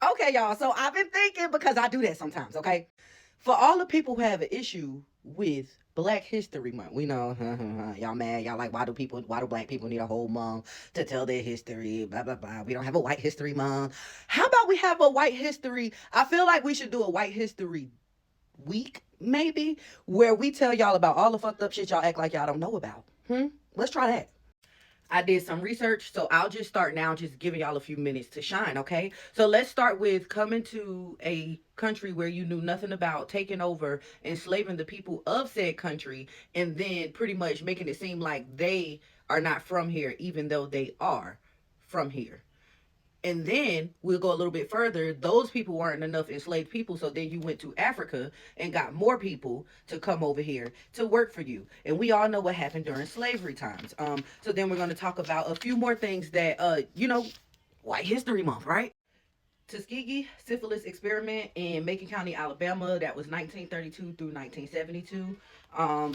Okay, y'all. So I've been thinking, because I do that sometimes, okay? For all the people who have an issue with Black History Month, we know, y'all mad. Y'all like, why do black people need a whole month to tell their history? Blah, blah, blah. We don't have a White History Month. How about we have a White History? I feel like we should do a White History week, maybe, where we tell y'all about all the fucked up shit y'all act like y'all don't know about. Let's try that. I did some research, so I'll just start now, just giving y'all a few minutes to shine, okay? So let's start with coming to a country where you knew nothing about, taking over, enslaving the people of said country, and then pretty much making it seem like they are not from here, even though they are from here. And then we'll go a little bit further. Those people weren't enough enslaved people, so then you went to Africa and got more people to come over here to work for you. And we all know what happened during slavery times. So then we're going to talk about a few more things that, White History Month, right? Tuskegee syphilis experiment in Macon County, Alabama. That was 1932 through 1972.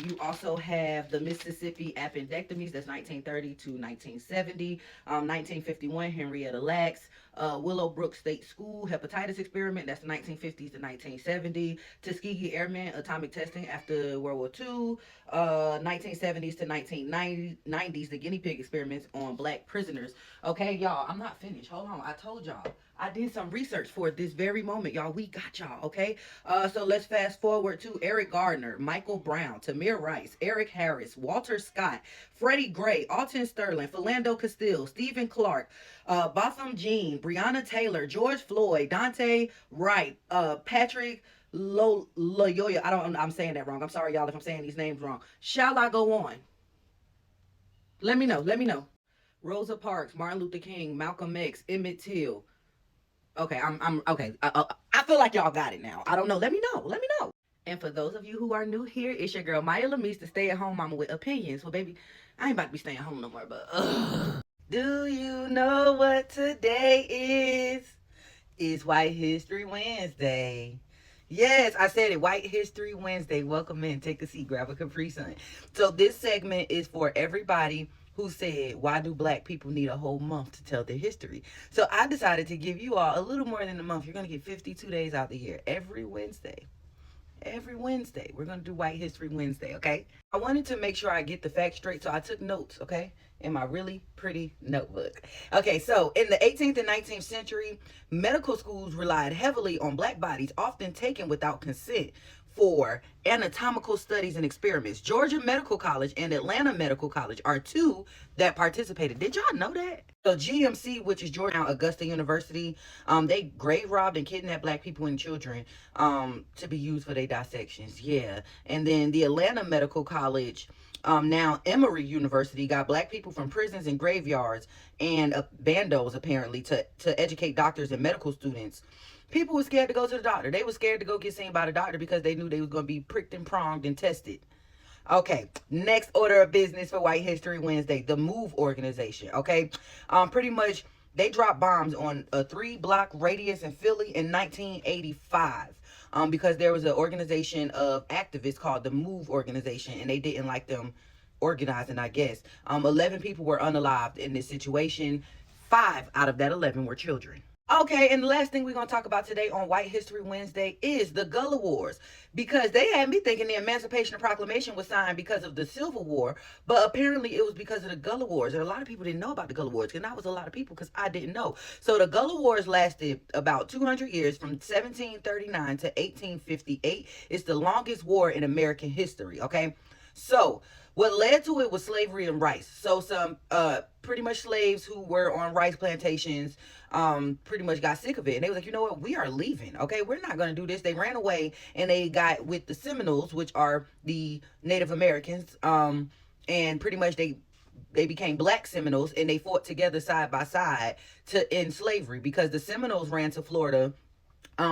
You also have the Mississippi appendectomies. That's 1930 to 1970. 1951, Henrietta Lacks. Willowbrook State School hepatitis experiment. That's 1950s to 1970. Tuskegee Airmen atomic testing after World War II. 1970s to 1990s, the guinea pig experiments on black prisoners. Okay, y'all, I'm not finished. Hold on. I told y'all. I did some research for this very moment, y'all. We got y'all, okay? So let's fast forward to Eric Gardner, Michael Brown, Tamir Rice, Eric Harris, Walter Scott, Freddie Gray, Alton Sterling, Philando Castile, Stephen Clark, Botham Jean, Breonna Taylor, George Floyd, Dante Wright, Patrick Loyola. I'm saying that wrong. I'm sorry, y'all, if I'm saying these names wrong. Shall I go on? Let me know. Let me know. Rosa Parks, Martin Luther King, Malcolm X, Emmett Till. Okay, I'm okay. I feel like y'all got it now. I don't know. Let me know. Let me know. And for those of you who are new here, it's your girl Maya Lamis, the stay-at-home mama with opinions. Well, baby, I ain't about to be staying home no more. But do you know what today is? It's White History Wednesday. Yes, I said it. White History Wednesday. Welcome in. Take a seat. Grab a Capri Sun. So this segment is for everybody who said, why do black people need a whole month to tell their history? So I decided to give you all a little more than a month. You're going to get 52 days out the year every Wednesday. Every Wednesday. We're going to do White History Wednesday, okay? I wanted to make sure I get the facts straight, so I took notes, okay? In my really pretty notebook. Okay, so in the 18th and 19th century, medical schools relied heavily on black bodies, often taken without consent, for anatomical studies and experiments. Georgia Medical College and Atlanta Medical College are two that participated. Did y'all know that? So GMC, which is Georgia Augusta University, they grave robbed and kidnapped black people and children to be used for their dissections. Yeah. And then the Atlanta Medical College, now Emory University, got black people from prisons and graveyards and bandos apparently to educate doctors and medical students. People were scared to go to the doctor. They were scared to go get seen by the doctor because they knew they was going to be pricked and pronged and tested. Okay, next order of business for White History Wednesday, the MOVE organization, okay? Pretty much, they dropped bombs on a 3-block radius in Philly in 1985 because there was an organization of activists called the MOVE organization, and they didn't like them organizing, I guess. 11 people were unalived in this situation. 5 out of that 11 were children. Okay, and the last thing we're going to talk about today on White History Wednesday is the Gullah Wars, because they had me thinking the Emancipation Proclamation was signed because of the Civil War, but apparently it was because of the Gullah Wars, and a lot of people didn't know about the Gullah Wars, and that was a lot of people because I didn't know. So the Gullah Wars lasted about 200 years, from 1739 to 1858. It's the longest war in American history, okay? So what led to it was slavery and rice. So some pretty much slaves who were on rice plantations pretty much got sick of it, and they was like, you know what, we are leaving, okay, we're not going to do this. They ran away and they got with the Seminoles, which are the Native Americans, and pretty much they became black Seminoles, and they fought together side by side to end slavery, because the Seminoles ran to Florida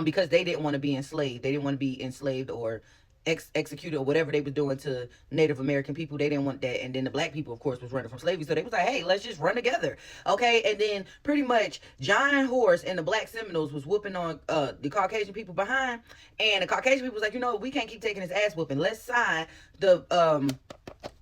because they didn't want to be enslaved. They didn't want to be enslaved or executed or whatever they were doing to Native American people. They didn't want that. And then the black people, of course, was running from slavery. So they was like, hey, let's just run together. Okay. And then pretty much John Horse and the black Seminoles was whooping on the Caucasian people behind. And the Caucasian people was like, you know, we can't keep taking this ass whooping. Let's sign the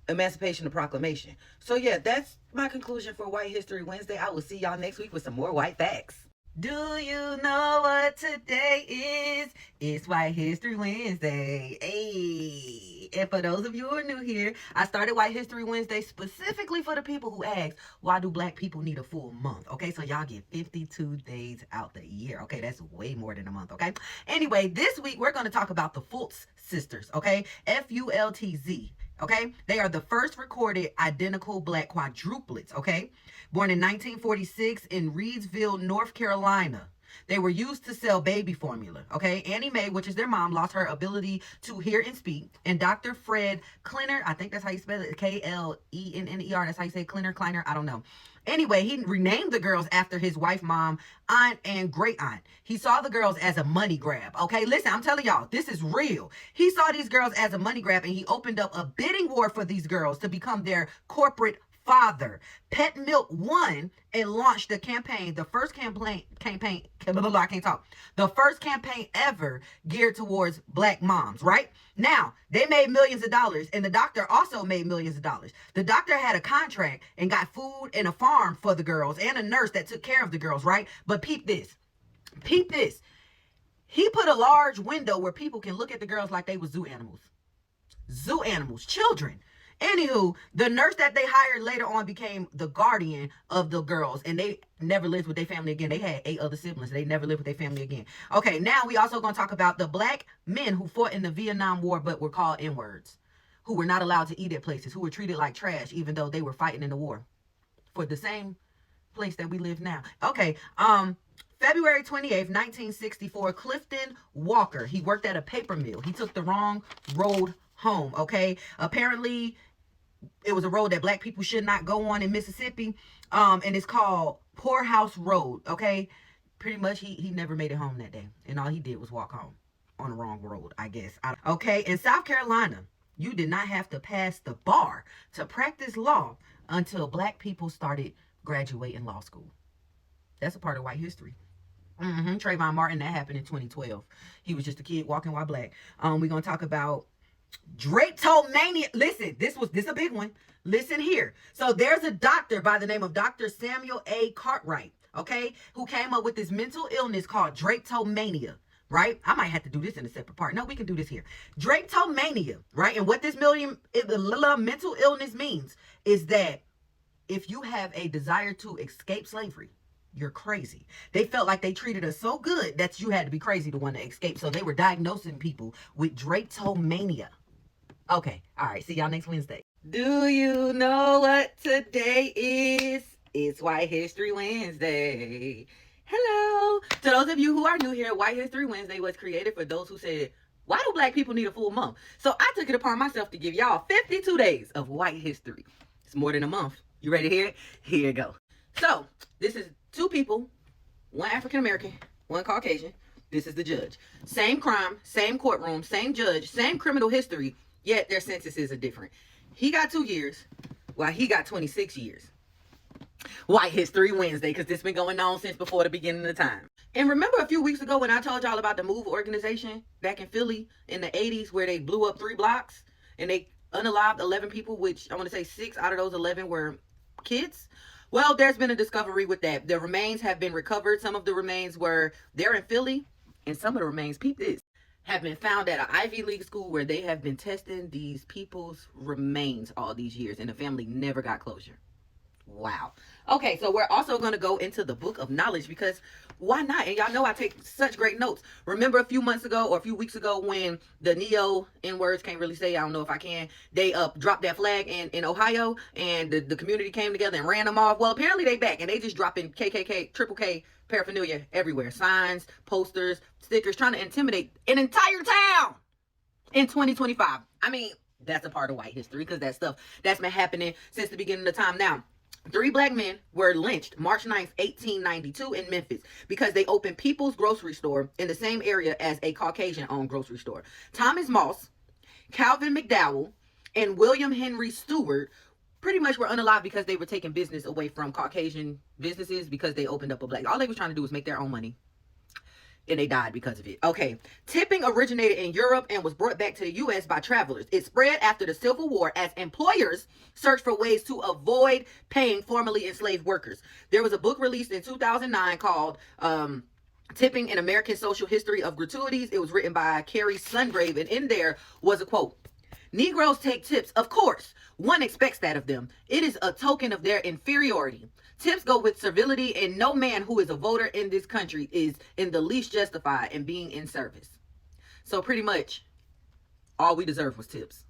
Emancipation Proclamation. So yeah, that's my conclusion for White History Wednesday. I will see y'all next week with some more white facts. Do you know what today is? It's White History Wednesday. Hey. And for those of you who are new here, I started White History Wednesday specifically for the people who ask, why do black people need a full month? Okay, so y'all get 52 days out the year. Okay, that's way more than a month, okay? Anyway, this week we're going to talk about the Fultz sisters, okay? Fultz. Okay, they are the first recorded identical black quadruplets. Okay, born in 1946 in Reidsville, North Carolina. They were used to sell baby formula. Okay, Annie Mae, which is their mom, lost her ability to hear and speak, and Dr. Fred Klenner, I think that's how you spell it, Klenner. That's how you say Kleiner. I don't know. Anyway, he renamed the girls after his wife, mom, aunt, and great aunt. He saw the girls as a money grab. Okay, listen, I'm telling y'all, this is real. He saw these girls as a money grab, and he opened up a bidding war for these girls to become their corporate father. Pet Milk won and launched the campaign, the first campaign, I can't talk, the first campaign ever geared towards black moms, right? Now, they made millions of dollars, and the doctor also made millions of dollars. The doctor had a contract and got food and a farm for the girls and a nurse that took care of the girls, right? But peep this. Peep this. He put a large window where people can look at the girls like they were zoo animals. Zoo animals, children. Anywho, the nurse that they hired later on became the guardian of the girls, and they never lived with their family again. They had 8 other siblings. They never lived with their family again. Okay, now we also going to talk about the black men who fought in the Vietnam War but were called N-words, who were not allowed to eat at places, who were treated like trash even though they were fighting in the war for the same place that we live now. Okay, February 28th, 1964, Clifton Walker. He worked at a paper mill. He took the wrong road home, okay? Apparently, it was a road that black people should not go on in Mississippi, and it's called Poorhouse Road, okay? Pretty much, he never made it home that day, and all he did was walk home on the wrong road, I guess. Okay, in South Carolina, you did not have to pass the bar to practice law until black people started graduating law school. That's a part of white history. Trayvon Martin, that happened in 2012. He was just a kid walking while black. We're going to talk about Drapetomania. Listen, this is a big one. Listen here. So there's a doctor by the name of Dr. Samuel A. Cartwright, okay, who came up with this mental illness called drapetomania, right? I might have to do this in a separate part. No, we can do this here. Drapetomania, right? And what this mental illness means is that if you have a desire to escape slavery, you're crazy. They felt like they treated us so good that you had to be crazy to want to escape. So they were diagnosing people with drapetomania. Okay. All right. See y'all next Wednesday. Do you know what today is? It's White History Wednesday. Hello. To those of you who are new here, White History Wednesday was created for those who said, why do black people need a full month? So I took it upon myself to give y'all 52 days of white history. It's more than a month. You ready to hear it? Here you go. So this is 2 people, one African American, one Caucasian. This is the judge. Same crime, same courtroom, same judge, same criminal history, yet their sentences are different. He got 2 years, while he got 26 years. White History Wednesday, because this been going on since before the beginning of time. And remember a few weeks ago when I told y'all about the MOVE organization back in Philly in the 80s where they blew up 3 blocks and they unalived 11 people, which I want to say 6 out of those 11 were kids? Well, there's been a discovery with that. The remains have been recovered. Some of the remains they're in Philly, and some of the remains, peep this, have been found at an Ivy League school where they have been testing these people's remains all these years, and the family never got closure. Wow. Okay, so we're also going to go into the book of knowledge because why not? And y'all know I take such great notes. Remember a few months ago or a few weeks ago when the neo N-words, can't really say, I don't know if I can, they dropped that flag in Ohio and the community came together and ran them off. Well, apparently they back and they just dropping KKK, triple K paraphernalia everywhere. Signs, posters, stickers, trying to intimidate an entire town in 2025. I mean, that's a part of white history because that stuff that's been happening since the beginning of time. Now, 3 black men were lynched March 9th, 1892 in Memphis because they opened People's Grocery Store in the same area as a Caucasian-owned grocery store. Thomas Moss, Calvin McDowell, and William Henry Stewart pretty much were unalived because they were taking business away from Caucasian businesses because they opened up a black. All they were trying to do was make their own money. and they died because of it. Okay, tipping originated in Europe and was brought back to the U.S. by travelers. It spread after the Civil War as employers searched for ways to avoid paying formerly enslaved workers. There was a book released in 2009 called Tipping in American Social History of Gratuities. It was written by Carrie Sungrave, and in there was a quote: "Negroes take tips. Of course, one expects that of them. It is a token of their inferiority. Tips go with servility, and no man who is a voter in this country is in the least justified in being in service." So pretty much, all we deserved was tips.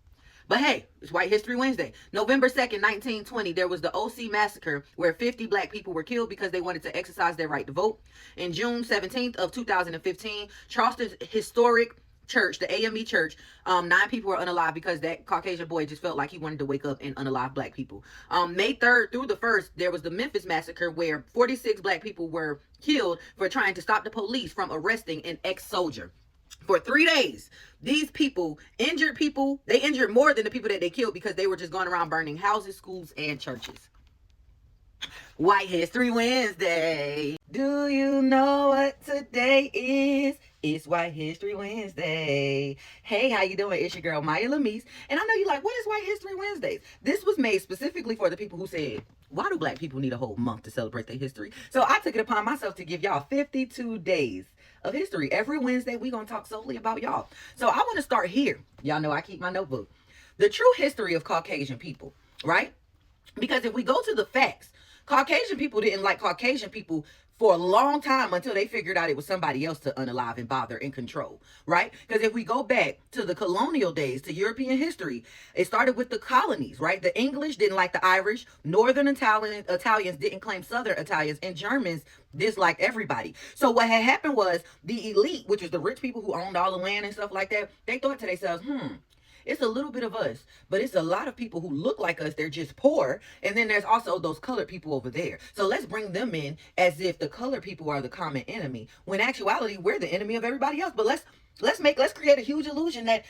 But hey, it's White History Wednesday. November 2nd, 1920, there was the OC massacre where 50 black people were killed because they wanted to exercise their right to vote. In June 17th of 2015, Charleston's historic church, the AME church, 9 people were unalive because that Caucasian boy just felt like he wanted to wake up and unalive black people. May 3rd through the 1st, there was the Memphis massacre where 46 black people were killed for trying to stop the police from arresting an ex-soldier. For 3 days, these people injured people. They injured more than the people that they killed because they were just going around burning houses, schools, and churches. White History Wednesday. Do you know what today is? It's White History Wednesday. Hey, how you doing? It's your girl, myalamis. And I know you're like, what is White History Wednesdays? This was made specifically for the people who said, why do black people need a whole month to celebrate their history? So I took it upon myself to give y'all 52 days of history. Every Wednesday, we're going to talk solely about y'all. So I want to start here. Y'all know I keep my notebook. The true history of Caucasian people, right? Because if we go to the facts, Caucasian people didn't like Caucasian people for a long time until they figured out it was somebody else to unalive and bother and control, right? Because if we go back to the colonial days, to European history, it started with the colonies, right? The English didn't like the Irish, Northern Italians didn't claim Southern Italians, and Germans disliked everybody. So what had happened was the elite, which is the rich people who owned all the land and stuff like that, they thought to themselves, it's a little bit of us, but it's a lot of people who look like us. They're just poor. And then there's also those colored people over there. So let's bring them in as if the colored people are the common enemy, when in actuality, we're the enemy of everybody else. But let's create a huge illusion that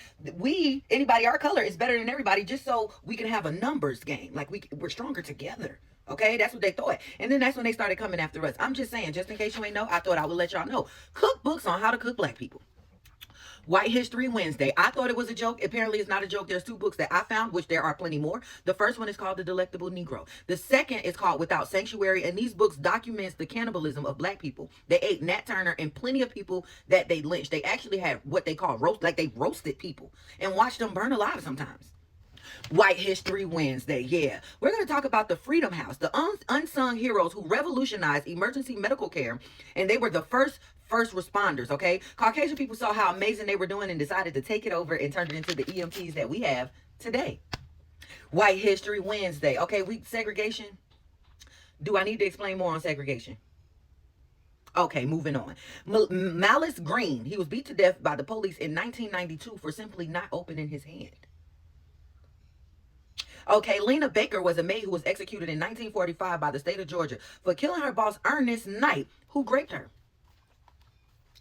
anybody our color is better than everybody, just so we can have a numbers game. Like we're stronger together. Okay, that's what they thought. And then that's when they started coming after us. I'm just saying, just in case you ain't know, I thought I would let y'all know. Cookbooks on how to cook black people. White History Wednesday. I thought it was a joke. Apparently, it's not a joke. There's 2 books that I found, which there are plenty more. The first one is called The Delectable Negro. The second is called Without Sanctuary, and these books documents the cannibalism of black people. They ate Nat Turner and plenty of people that they lynched. They actually had what they call they roasted people and watched them burn alive sometimes. White History Wednesday. Yeah, we're going to talk about the Freedom House, the unsung heroes who revolutionized emergency medical care, and they were the first responders. Okay, Caucasian people saw how amazing they were doing and decided to take it over and turn it into the EMTs that we have today. White History Wednesday. Okay, segregation. Do I need to explain more on segregation? Okay, moving on. Malice Green, he was beat to death by the police in 1992 for simply not opening his hand. Okay, Lena Baker was a maid who was executed in 1945 by the state of Georgia for killing her boss, Ernest Knight, who raped her.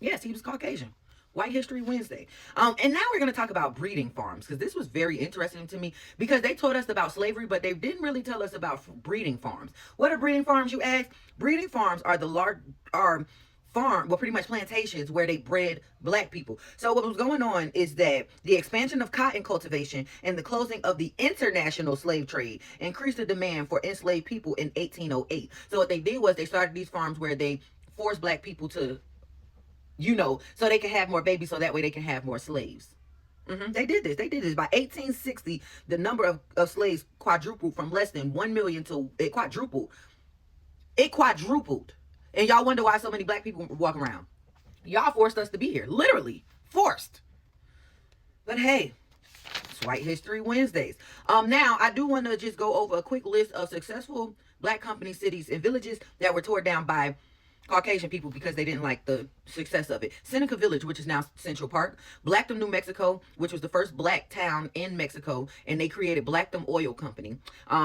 Yes, he was Caucasian. White History Wednesday. And now we're going to talk about breeding farms, because this was very interesting to me, because they taught us about slavery, but they didn't really tell us about breeding farms. What are breeding farms, you ask? Breeding farms are pretty much plantations where they bred black people. So what was going on is that the expansion of cotton cultivation and the closing of the international slave trade increased the demand for enslaved people in 1808. So what they did was they started these farms where they forced black people to, so they can have more babies, so that way they can have more slaves. They did this. By 1860, the number of slaves quadrupled from less than 1 million to it quadrupled. And y'all wonder why so many black people walk around. Y'all forced us to be here. Literally. Forced. But hey, it's White History Wednesdays. Now, I do want to just go over a quick list of successful black company cities and villages that were torn down by Caucasian people because they didn't like the success of it. Seneca Village, which is now Central Park. Blackdom, New Mexico, which was the first black town in Mexico, and they created Blackdom Oil Company.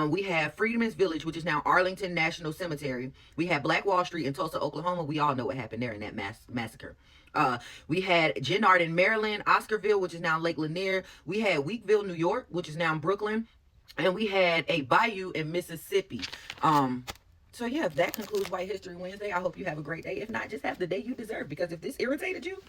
We have Freedman's Village, which is now Arlington National Cemetery. We have Black Wall Street in Tulsa, Oklahoma. We all know what happened there in that massacre. We had Gennard in Maryland, Oscarville, which is now Lake Lanier. We had Weekville, New So yeah, that concludes White History Wednesday. I hope you have a great day. If not, just have the day you deserve, because if this irritated you,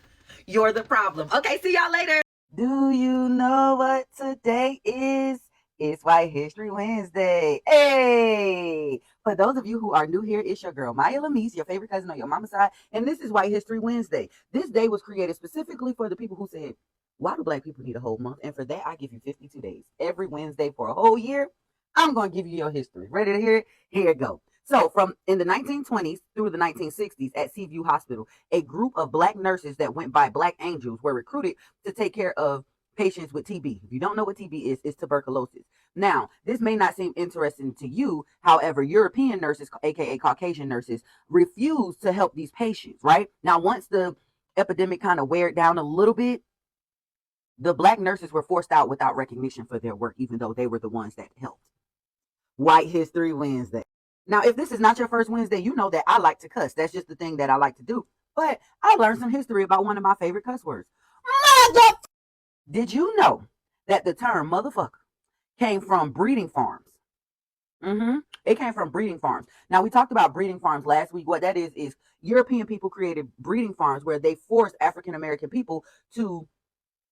you're the problem. Okay, see y'all later. Do you know what today is? It's White History Wednesday. Hey! For those of you who are new here, it's your girl, Maisha Lee, your favorite cousin on your mama's side, and this is White History Wednesday. This day was created specifically for the people who said, why do black people need a whole month? And for that, I give you 52 days. Every Wednesday for a whole year, I'm going to give you your history. Ready to hear it? Here it goes. So, from in the 1920s through the 1960s at Seaview Hospital, a group of black nurses that went by Black Angels were recruited to take care of patients with TB. If you don't know what TB is, it's tuberculosis. Now, this may not seem interesting to you. However, European nurses, aka Caucasian nurses, refused to help these patients, right? Now, once the epidemic kind of weared down a little bit, the black nurses were forced out without recognition for their work, even though they were the ones that helped. White History Wednesday. Now, if this is not your first Wednesday, you know that I like to cuss. That's just the thing that I like to do. But I learned some history about one of my favorite cuss words. Mother. Did you know that the term motherfucker came from breeding farms? It came from breeding farms. Now, we talked about breeding farms last week. What that is European people created breeding farms where they forced African American people to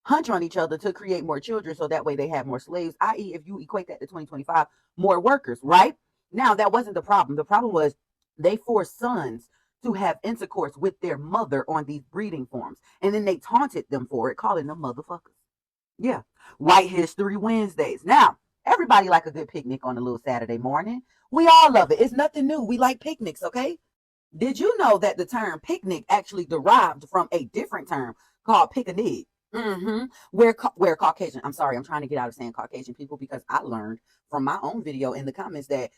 hunch on each other to create more children, so that way they have more slaves, i.e., if you equate that to 2025, more workers, right? Now, that wasn't the problem. The problem was they forced sons to have intercourse with their mother on these breeding farms, and then they taunted them for it, calling them motherfuckers. Yeah. White History Wednesdays. Now, everybody like a good picnic on a little Saturday morning. We all love it. It's nothing new. We like picnics, okay? Did you know that the term picnic actually derived from a different term called picnic? Where Caucasian, I'm sorry, I'm trying to get out of saying Caucasian people, because I learned from my own video in the comments that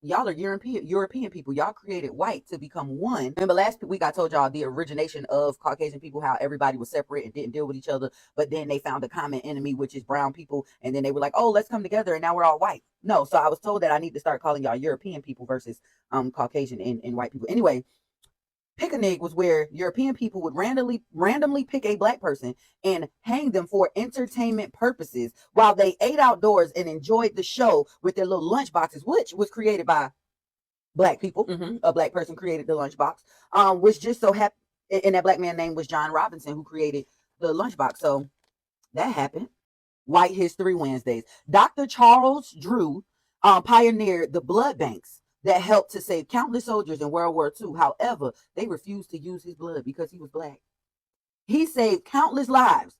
y'all are European people. Y'all created white to become one. Remember last week I told y'all the origination of Caucasian people, how everybody was separate and didn't deal with each other, but then they found a common enemy, which is brown people, and then they were like, oh, let's come together, and now we're all white. No, so I was told that I need to start calling y'all European people versus Caucasian and white people. Anyway, picnic was where European people would randomly pick a black person and hang them for entertainment purposes while they ate outdoors and enjoyed the show with their little lunch boxes, which was created by black people. A black person created the lunchbox, which just so happened, and that black man name was John Robinson, who created the lunchbox. So that happened. White History Wednesdays. Dr. Charles Drew pioneered the blood banks that helped to save countless soldiers in World War II. However, they refused to use his blood because he was black. He saved countless lives,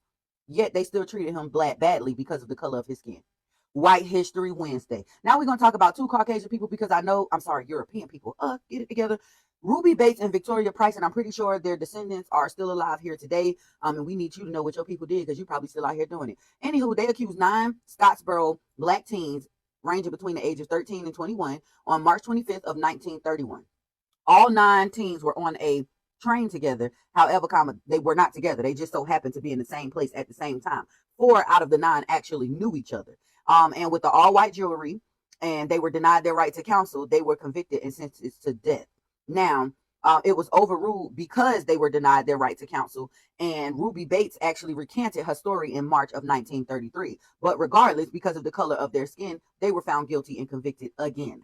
yet they still treated him black badly because of the color of his skin. White History Wednesday. Now we're going to talk about two Caucasian people, because European people. Get it together. Ruby Bates and Victoria Price, and I'm pretty sure their descendants are still alive here today. And we need you to know what your people did, because you're probably still out here doing it. Anywho, they accused 9 Scottsboro black teens ranging between the ages of 13 and 21 on March 25th of 1931. All 9 teens were on a train together. However, they were not together. They just so happened to be in the same place at the same time. 4 out of the 9 actually knew each other. And with the all-white jewelry, and they were denied their right to counsel, they were convicted and sentenced to death. Now, it was overruled because they were denied their right to counsel, and Ruby Bates actually recanted her story in March of 1933. But regardless, because of the color of their skin, they were found guilty and convicted again.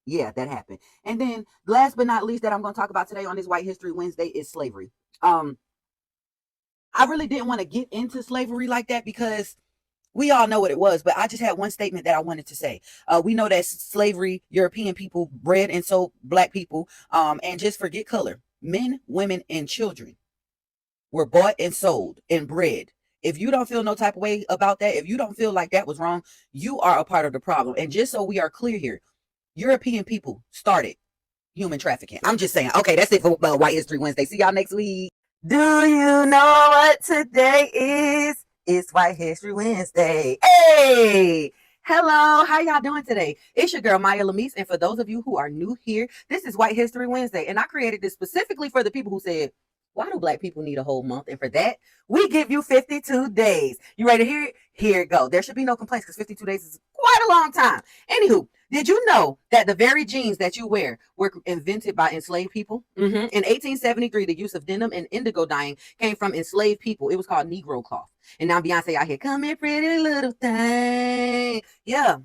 Yeah, that happened. And then, last but not least, that I'm going to talk about today on this White History Wednesday is slavery. I really didn't want to get into slavery like that, because we all know what it was, but I just had one statement that I wanted to say. We know that slavery, European people bred and sold black people, and just forget color. Men, women, and children were bought and sold and bred. If you don't feel no type of way about that, if you don't feel like that was wrong, you are a part of the problem. And just so we are clear here, European people started human trafficking. I'm just saying. Okay, that's it for White History Wednesday. See y'all next week. Do you know what today is? It's White History Wednesday. Hey! Hello, how y'all doing today? It's your girl, Maisha Lee, and for those of you who are new here, this is White History Wednesday, and I created this specifically for the people who said, why do black people need a whole month? And for that, we give you 52 days. You ready to hear it? Here it go. There should be no complaints, because 52 days is quite a long time. Anywho, did you know that the very jeans that you wear were invented by enslaved people? In 1873, the use of denim and indigo dyeing came from enslaved people. It was called Negro cloth. And now Beyonce out here, come here, pretty little thing. Yeah.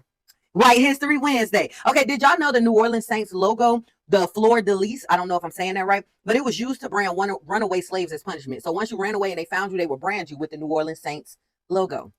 White History Wednesday. Okay, did y'all know the New Orleans Saints logo, the fleur de lis? I don't know if I'm saying that right, but it was used to brand runaway slaves as punishment. So once you ran away and they found you, they would brand you with the New Orleans Saints logo.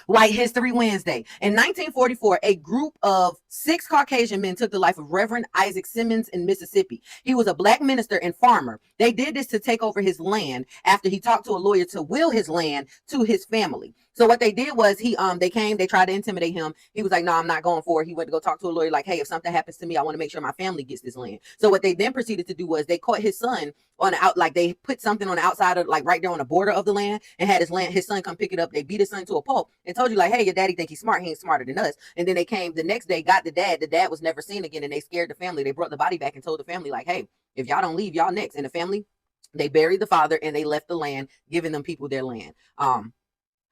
White History Wednesday. In 1944, a group of 6 Caucasian men took the life of Reverend Isaac Simmons in Mississippi. He was a black minister and farmer. They did this to take over his land after he talked to a lawyer to will his land to his family. So what they did was they tried to intimidate him. He was like, no, I'm not going for it. He went to go talk to a lawyer like, hey, if something happens to me, I want to make sure my family gets this land. So what they then proceeded to do was they caught his son on the out, like they put something on the outside of, like right there on the border of the land, and had his son come pick it up. They beat his son to a pulp and told you like, hey, your daddy think he's smart. He ain't smarter than us. And then they came the next day, got the dad. The dad was never seen again, and they scared the family. They brought the body back and told the family like, hey, if y'all don't leave, y'all next. And the family, they buried the father and they left the land, giving them people their land.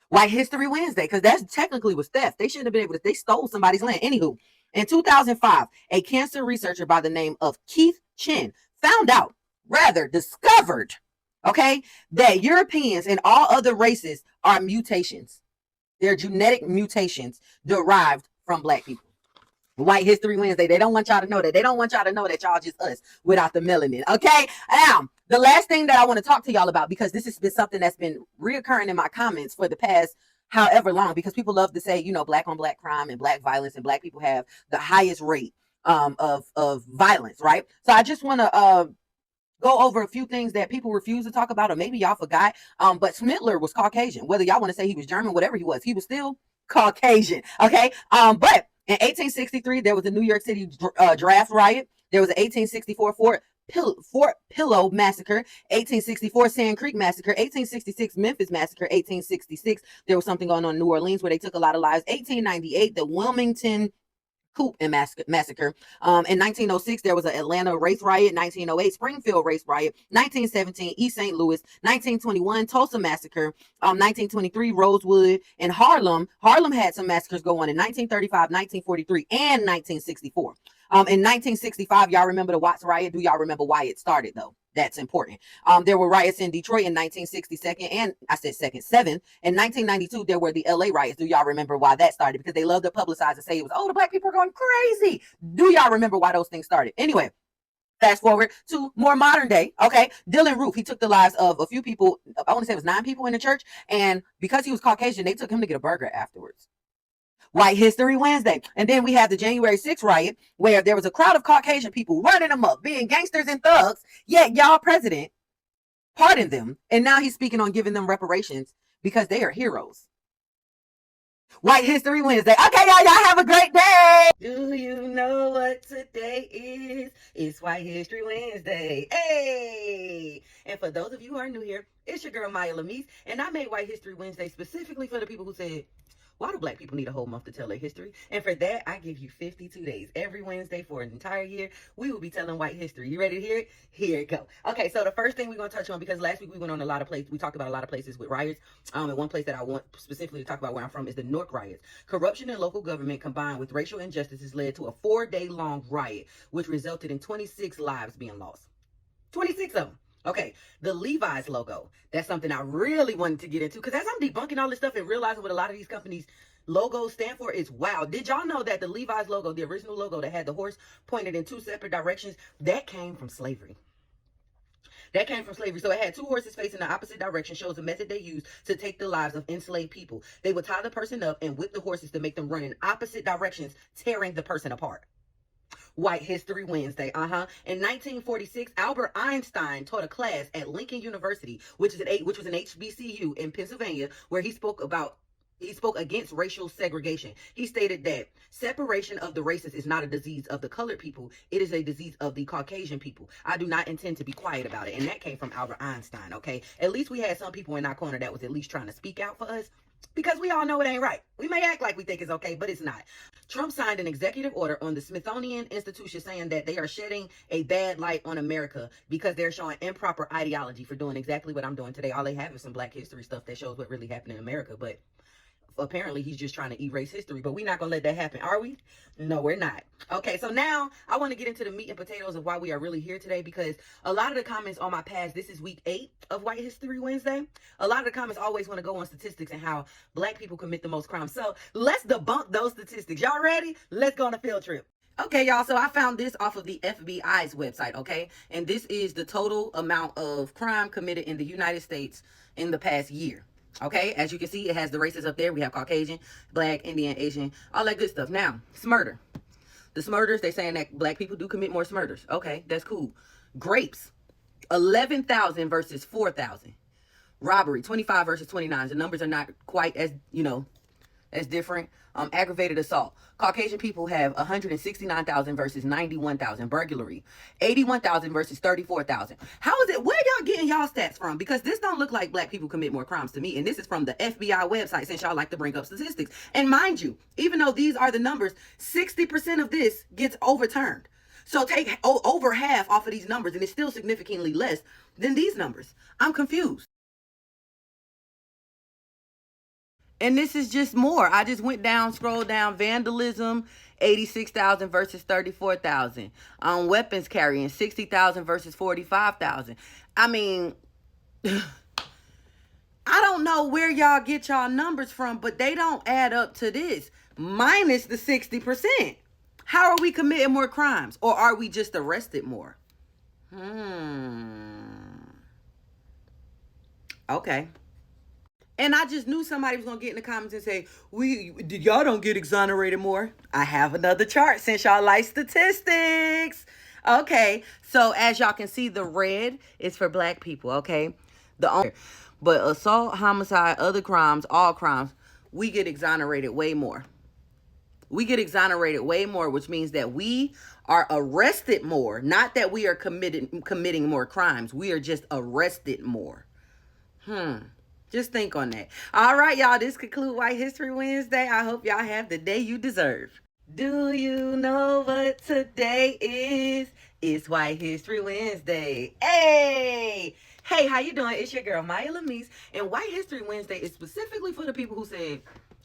White History Wednesday, because that's technically was theft. They shouldn't have been able to, they stole somebody's land. Anywho, in 2005, a cancer researcher by the name of Keith Chin discovered, okay, that Europeans and all other races are mutations. They're genetic mutations derived from black people. White History Wednesday. They don't want y'all to know that. They don't want y'all to know that y'all just us without the melanin. Okay. Now, the last thing that I want to talk to y'all about, because this has been something that's been reoccurring in my comments for the past however long, because people love to say, black on black crime and black violence, and black people have the highest rate of violence, right? So I just want to go over a few things that people refuse to talk about, or maybe y'all forgot. But Smittler was Caucasian. Whether y'all want to say he was German, whatever he was still Caucasian. Okay. But in 1863, there was a New York City draft riot. There was an 1864 Fort Pillow Massacre, 1864 Sand Creek Massacre, 1866 Memphis Massacre, 1866 there was something going on in New Orleans where they took a lot of lives, 1898 the Wilmington Coup and massacre. In 1906, there was an Atlanta race riot. 1908, Springfield race riot. 1917, East St. Louis. 1921, Tulsa massacre. 1923, Rosewood and Harlem. Harlem had some massacres go on in 1935, 1943, and 1964. In 1965, y'all remember the Watts riot? Do y'all remember why it started though? That's important. There were riots in Detroit in 1962 and I said second, 7. In 1992, there were the LA riots. Do y'all remember why that started? Because they love to publicize and say it was, the black people are going crazy. Do y'all remember why those things started? Anyway, fast forward to more modern day. Okay. Dylan Roof, he took the lives of a few people. I want to say it was 9 people in the church. And because he was Caucasian, they took him to get a burger afterwards. White History Wednesday. And then we had the January 6th riot where there was a crowd of Caucasian people running them up, being gangsters and thugs, yet y'all president pardoned them. And now he's speaking on giving them reparations because they are heroes. White History Wednesday. Okay, y'all have a great day. Do you know what today is? It's White History Wednesday. Hey! And for those of you who are new here, it's your girl Maisha Lee, and I made White History Wednesday specifically for the people who said, why do black people need a whole month to tell their history? And for that, I give you 52 days. Every Wednesday for an entire year, we will be telling white history. You ready to hear it? Here it go. Okay, so the first thing we're going to touch on, because last week we went on a lot of places, we talked about a lot of places with riots. And one place that I want specifically to talk about where I'm from is the Newark riots. Corruption in local government combined with racial injustices led to a 4-day-long riot, which resulted in 26 lives being lost. 26 of them. Okay, the Levi's logo. That's something I really wanted to get into, because as I'm debunking all this stuff and realizing what a lot of these companies' logos stand for is wow. Did y'all know that the Levi's logo, the original logo that had the horse pointed in 2 separate directions, that came from slavery? That came from slavery. So it had 2 horses facing the opposite direction, shows a method they used to take the lives of enslaved people. They would tie the person up and whip the horses to make them run in opposite directions, tearing the person apart. White History Wednesday. In 1946, Albert Einstein taught a class at Lincoln University, which was an HBCU in Pennsylvania, where he spoke against racial segregation. He stated that separation of the races is not a disease of the colored people. It is a disease of the Caucasian people. I do not intend to be quiet about it. And that came from Albert Einstein, okay? At least we had some people in our corner that was at least trying to speak out for us, because we all know it ain't right. We may act like we think it's okay, but it's not. Trump signed an executive order on the Smithsonian Institution saying that they are shedding a bad light on America because they're showing improper ideology for doing exactly what I'm doing today. All they have is some Black history stuff that shows what really happened in America. But apparently he's just trying to erase history, but we're not going to let that happen, are we? No, we're not. Okay, so now I want to get into the meat and potatoes of why we are really here today, because a lot of the comments on my page, this is week 8 of White History Wednesday. A lot of the comments always want to go on statistics and how black people commit the most crimes. So let's debunk those statistics. Y'all ready? Let's go on a field trip. Okay, y'all, so I found this off of the FBI's website, okay? And this is the total amount of crime committed in the United States in the past year. Okay, as you can see, it has the races up there. We have Caucasian, Black, Indian, Asian, all that good stuff. Now, smurder. The smurders, they're saying that black people do commit more smurders. Okay, that's cool. Grapes, 11,000 versus 4,000. Robbery, 25 versus 29. The numbers are not quite as, as different. Aggravated assault. Caucasian people have 169,000 versus 91,000. Burglary, 81,000 versus 34,000. How is it? Where y'all getting y'all stats from? Because this don't look like black people commit more crimes to me. And this is from the FBI website, since y'all like to bring up statistics. And mind you, even though these are the numbers, 60% of this gets overturned. So take over half off of these numbers, and it's still significantly less than these numbers. I'm confused. And this is just more. I just went down, scrolled down. Vandalism, 86,000 versus 34,000. Weapons carrying, 60,000 versus 45,000. I mean, I don't know where y'all get y'all numbers from, but they don't add up to this. Minus the 60%. How are we committing more crimes? Or are we just arrested more? Okay. And I just knew somebody was going to get in the comments and say, y'all don't get exonerated more. I have another chart since y'all like statistics. Okay, so as y'all can see, the red is for black people, okay? But assault, homicide, other crimes, all crimes, we get exonerated way more. We get exonerated way more, which means that we are arrested more. Not that we are committing more crimes. We are just arrested more. Just think on that. All right, y'all. This concludes White History Wednesday. I hope y'all have the day you deserve. Do you know what today is? It's White History Wednesday. Hey! Hey, how you doing? It's your girl, Myalamis. And White History Wednesday is specifically for the people who said,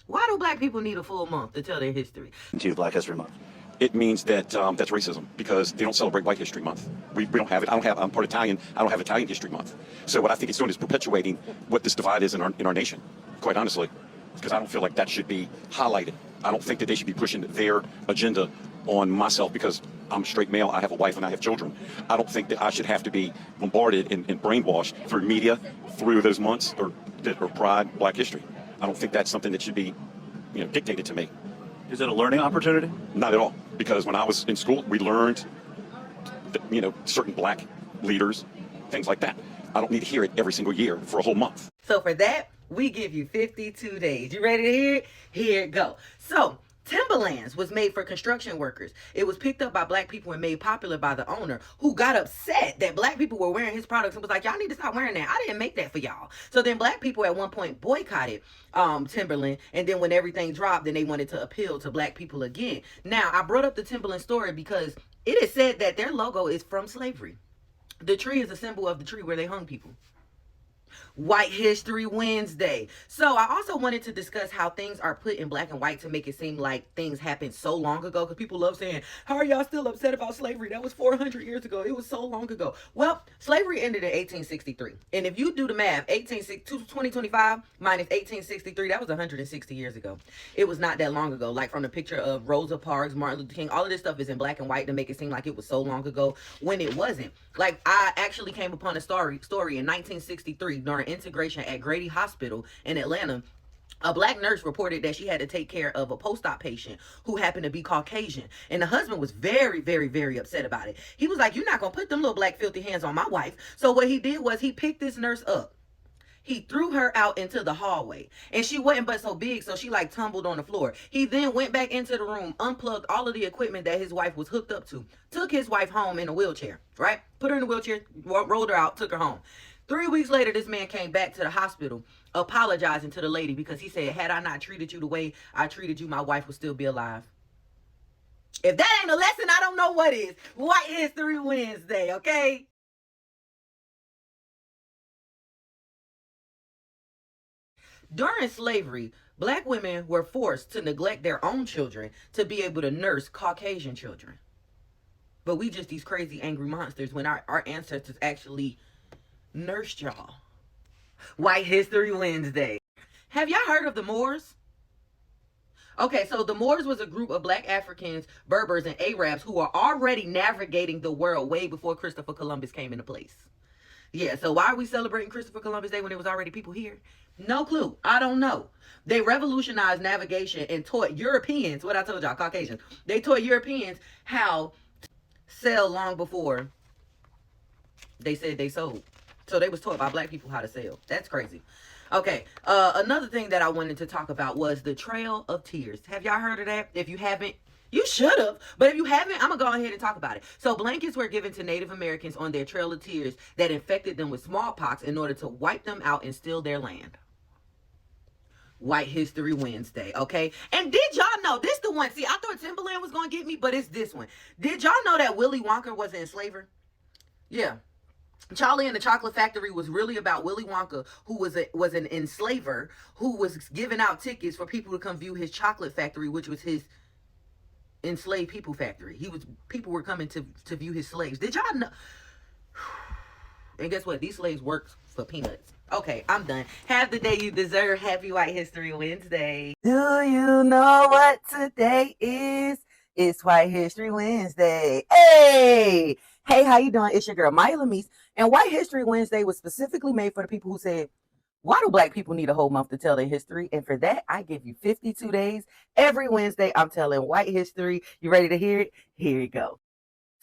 why do black people need a full month to tell their history? To Black History Month. It means that that's racism, because they don't celebrate White History Month. We don't have it. I'm part Italian. I don't have Italian History Month. So what I think it's doing is perpetuating what this divide is in our nation, quite honestly, because I don't feel like that should be highlighted. I don't think that they should be pushing their agenda on myself because I'm a straight male, I have a wife, and I have children. I don't think that I should have to be bombarded and brainwashed through media through those months or Pride, Black History. I don't think that's something that should be dictated to me. Is it a learning opportunity? Not at all, because when I was in school, we learned that, certain black leaders, things like that. I don't need to hear it every single year for a whole month. So for that, we give you 52 days. You ready to hear it? Here it go. So Timberlands was made for construction workers. It was picked up by black people and made popular by the owner, who got upset that black people were wearing his products and was like, y'all need to stop wearing that. I didn't make that for y'all. So then black people at one point boycotted Timberland, and then when everything dropped, then they wanted to appeal to black people again. Now, I brought up the Timberland story because it is said that their logo is from slavery. The tree is a symbol of the tree where they hung people. White History Wednesday. So I also wanted to discuss how things are put in black and white to make it seem like things happened so long ago, because people love saying, how are y'all still upset about slavery? That was 400 years ago. It was so long ago. Well, slavery ended in 1863. And if you do the math, 2025 minus 1863, that was 160 years ago. It was not that long ago. Like from the picture of Rosa Parks, Martin Luther King, all of this stuff is in black and white to make it seem like it was so long ago when it wasn't. Like I actually came upon a story in 1963 during integration at Grady Hospital in Atlanta. A black nurse reported that she had to take care of a post-op patient who happened to be Caucasian. And the husband was very, very, very upset about it. He was like, you're not going to put them little black filthy hands on my wife. So what he did was he picked this nurse up. He threw her out into the hallway, and she wasn't but so big, so she like tumbled on the floor. He then went back into the room, unplugged all of the equipment that his wife was hooked up to, took his wife home in a wheelchair, right? Put her in a wheelchair, rolled her out, took her home. 3 weeks later, this man came back to the hospital apologizing to the lady because he said, had I not treated you the way I treated you, my wife would still be alive. If that ain't a lesson, I don't know what is. White History Wednesday, okay? During slavery, Black women were forced to neglect their own children to be able to nurse Caucasian children. But we just these crazy angry monsters when our ancestors actually nursed y'all. White History Wednesday. Have y'all heard of the Moors? Okay, so the Moors was a group of black Africans, Berbers, and Arabs who were already navigating the world way before Christopher Columbus came into place. Yeah, so why are we celebrating Christopher Columbus Day when there was already people here? No clue. I don't know. They revolutionized navigation and taught Europeans, what I told y'all, Caucasians, they taught Europeans how to sail long before they said they sold. So they was taught by black people how to sail. That's crazy. Okay, another thing that I wanted to talk about was the Trail of Tears. Have y'all heard of that? If you haven't, you should have. But if you haven't, I'm going to go ahead and talk about it. So blankets were given to Native Americans on their Trail of Tears that infected them with smallpox in order to wipe them out and steal their land. White History Wednesday, okay? And did y'all know, this the one, see, I thought Timberland was going to get me, but it's this one. Did y'all know that Willy Wonka was an enslaver? Yeah. Charlie and the Chocolate Factory was really about Willy Wonka, who was an enslaver who was giving out tickets for people to come view his chocolate factory, which was his enslaved people factory. People were coming to view his slaves. Did y'all know? And guess what? These slaves worked for peanuts. Okay, I'm done. Have the day you deserve. Happy White History Wednesday. Do you know what today is? It's White History Wednesday. Hey! Hey, how you doing? It's your girl, myalamis. And White History Wednesday was specifically made for the people who said, why do black people need a whole month to tell their history? And for that, I give you 52 days. Every Wednesday, I'm telling white history. You ready to hear it? Here you go.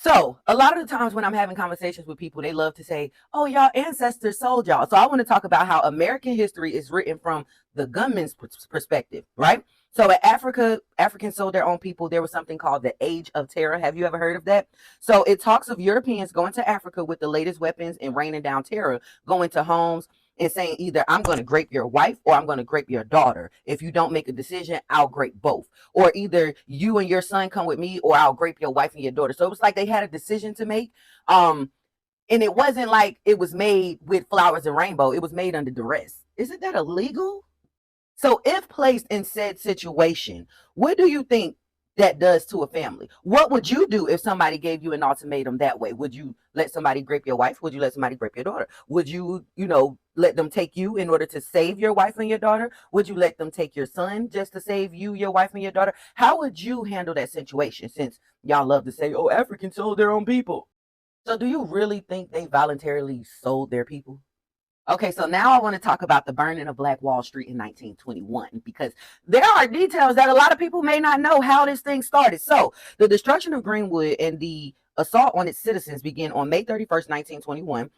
So a lot of the times when I'm having conversations with people, they love to say, oh, y'all ancestors sold y'all. So I want to talk about how American history is written from the gunman's perspective, right? So in Africa, Africans sold their own people. There was something called the Age of Terror. Have you ever heard of that? So it talks of Europeans going to Africa with the latest weapons and raining down terror, going to homes and saying either I'm going to grape your wife or I'm going to grape your daughter. If you don't make a decision, I'll grape both. Or either you and your son come with me or I'll grape your wife and your daughter. So it was like they had a decision to make. And it wasn't like it was made with flowers and rainbow. It was made under duress. Isn't that illegal? So if placed in said situation, what do you think that does to a family? What would you do if somebody gave you an ultimatum that way? Would you let somebody grape your wife? Would you let somebody grape your daughter? Would you, let them take you in order to save your wife and your daughter? Would you let them take your son just to save you, your wife, and your daughter? How would you handle that situation, since y'all love to say, oh, Africans sold their own people? So do you really think they voluntarily sold their people? Okay, so now I want to talk about the burning of Black Wall Street in 1921, because there are details that a lot of people may not know how this thing started. So the destruction of Greenwood and the assault on its citizens began on May 31st, 1921.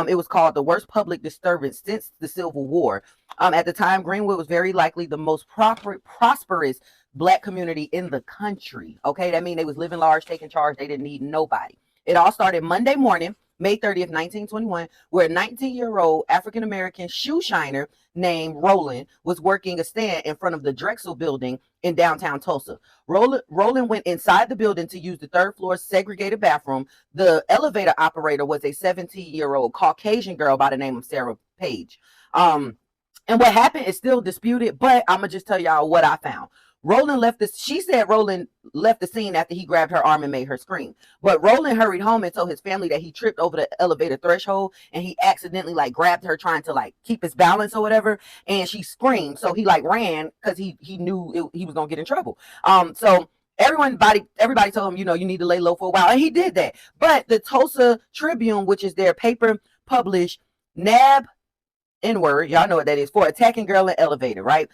It was called the worst public disturbance since the Civil War. At the time, Greenwood was very likely the most prosperous Black community in the country. Okay, that means they was living large, taking charge. They didn't need nobody. It all started Monday morning, May 30th, 1921, where a 19-year-old African-American shoe shiner named Roland was working a stand in front of the Drexel building in downtown Tulsa. Roland went inside the building to use the third floor segregated bathroom. The elevator operator was a 17-year-old Caucasian girl by the name of Sarah Page. And what happened is still disputed, but I'm going to just tell y'all what I found. She said Roland left the scene after he grabbed her arm and made her scream. But Roland hurried home and told his family that he tripped over the elevator threshold and he accidentally grabbed her trying to keep his balance or whatever. And she screamed. So he ran because he knew he was going to get in trouble. So everybody told him, you need to lay low for a while. And he did that. But the Tulsa Tribune, which is their paper, published NAB N-word. Y'all know what that is, for attacking girl in elevator, right?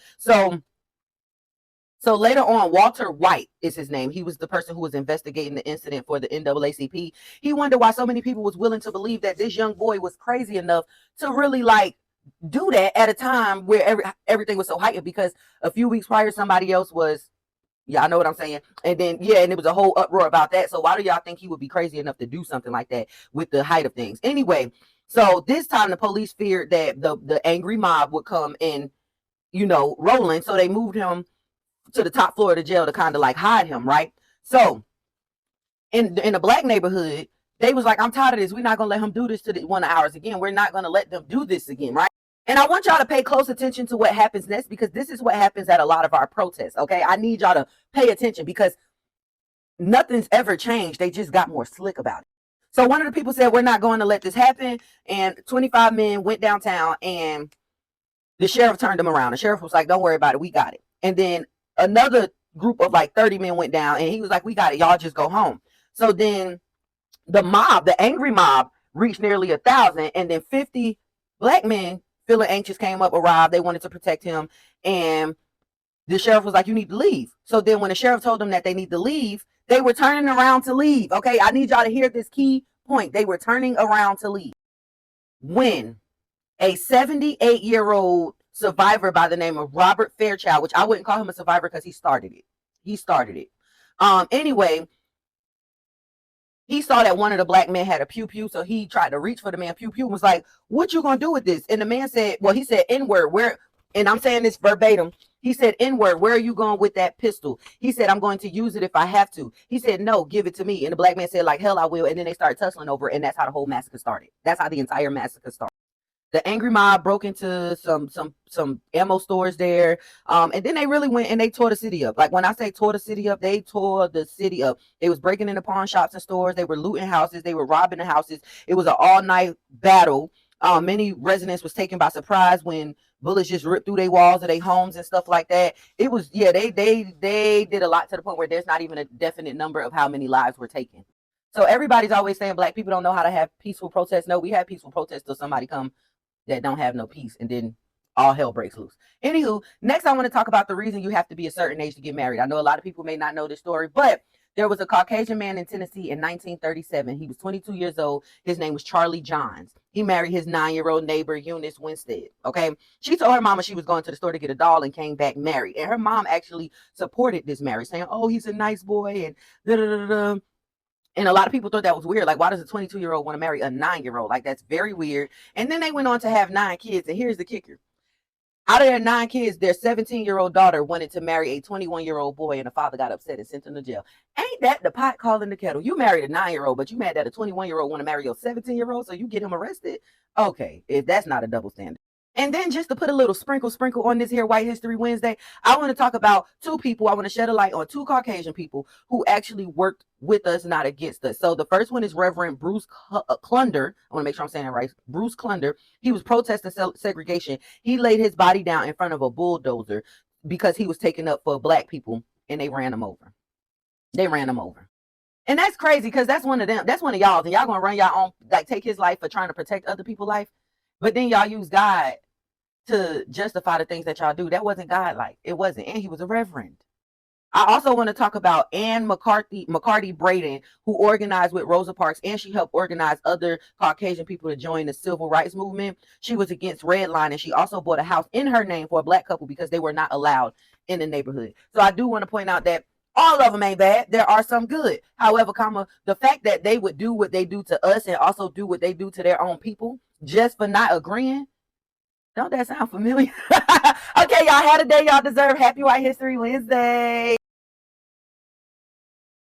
So later on, Walter White is his name. He was the person who was investigating the incident for the NAACP. He wondered why so many people was willing to believe that this young boy was crazy enough to really do that at a time where everything was so heightened, because a few weeks prior, somebody else was, y'all know what I'm saying? And then, and it was a whole uproar about that. So why do y'all think he would be crazy enough to do something like that with the height of things? Anyway, so this time the police feared that the angry mob would come and, Roland. So they moved him to the top floor of the jail to kind of hide him, right? So in a Black neighborhood, they was like, I'm tired of this. We're not gonna let him do this to one of ours again. We're not gonna let them do this again, right? And I want y'all to pay close attention to what happens next, because this is what happens at a lot of our protests, okay? I need y'all to pay attention because nothing's ever changed. They just got more slick about it. So one of the people said, we're not going to let this happen. And 25 men went downtown and the sheriff turned them around. The sheriff was like, don't worry about it. We got it. And then another group of like 30 men went down and he was like, we got it. Y'all just go home. So then the mob, the angry mob, reached nearly 1,000, and then 50 black men feeling anxious came up, arrived. They wanted to protect him, and the sheriff was like, you need to leave. So then when the sheriff told them that they need to leave, they were turning around to leave. Okay, I need y'all to hear this key point. They were turning around to leave when a 78-year-old survivor by the name of Robert Fairchild, which I wouldn't call him a survivor because he started it. Anyway, he saw that one of the black men had a pew-pew, so he tried to reach for the man pew-pew and was like, what you gonna do with this? And the man said, well, he said, N-word, where, and I'm saying this verbatim, he said, N-word, where are you going with that pistol? He said, I'm going to use it if I have to. He said, no, give it to me. And the black man said, like, hell, I will. And then they started tussling over it, and that's how the whole massacre started. That's how the entire massacre started. The angry mob broke into some ammo stores there. And then they really went and they tore the city up. Like when I say tore the city up, they tore the city up. They was breaking into pawn shops and stores. They were looting houses. They were robbing the houses. It was an all-night battle. Many residents was taken by surprise when bullets just ripped through their walls of their homes and stuff like that. It was, yeah, they did a lot to the point where there's not even a definite number of how many lives were taken. So everybody's always saying black people don't know how to have peaceful protests. No, we have peaceful protests till somebody come that don't have no peace, and then all hell breaks loose. Anywho, next I want to talk about the reason you have to be a certain age to get married. I know a lot of people may not know this story, but there was a Caucasian man in Tennessee in 1937. He was 22 years old. His name was Charlie Johns. He married his 9-year-old neighbor, Eunice Winstead. Okay. She told her mama she was going to the store to get a doll and came back married. And her mom actually supported this marriage, saying, oh, he's a nice boy, and da da da da. And a lot of people thought that was weird. Like, why does a 22-year-old want to marry a 9-year-old? Like, that's very weird. And then they went on to have 9 kids. And here's the kicker. Out of their 9 kids, their 17-year-old daughter wanted to marry a 21-year-old boy, and the father got upset and sent him to jail. Ain't that the pot calling the kettle? You married a 9-year-old, but you mad that a 21-year-old want to marry your 17-year-old, so you get him arrested? Okay, if that's not a double standard. And then just to put a little sprinkle on this here White History Wednesday, I want to talk about 2 people. I want to shed a light on 2 Caucasian people who actually worked with us, not against us. So the first one is Reverend Bruce Clunder. I want to make sure I'm saying it right. Bruce Clunder. He was protesting segregation. He laid his body down in front of a bulldozer because he was taking up for black people, and they ran him over. And that's crazy because that's one of them. That's one of y'all. And y'all going to run y'all own, like take his life for trying to protect other people's life. But then y'all use God to justify the things that y'all do. That wasn't God-like. It wasn't. And he was a reverend. I also want to talk about Anne McCarty Braden, who organized with Rosa Parks, and she helped organize other Caucasian people to join the civil rights movement. She was against redlining. She also bought a house in her name for a black couple because they were not allowed in the neighborhood. So I do want to point out that all of them ain't bad. There are some good. However, the fact that they would do what they do to us and also do what they do to their own people just for not agreeing, don't that sound familiar? Okay, y'all had a day y'all deserve. Happy White History Wednesday.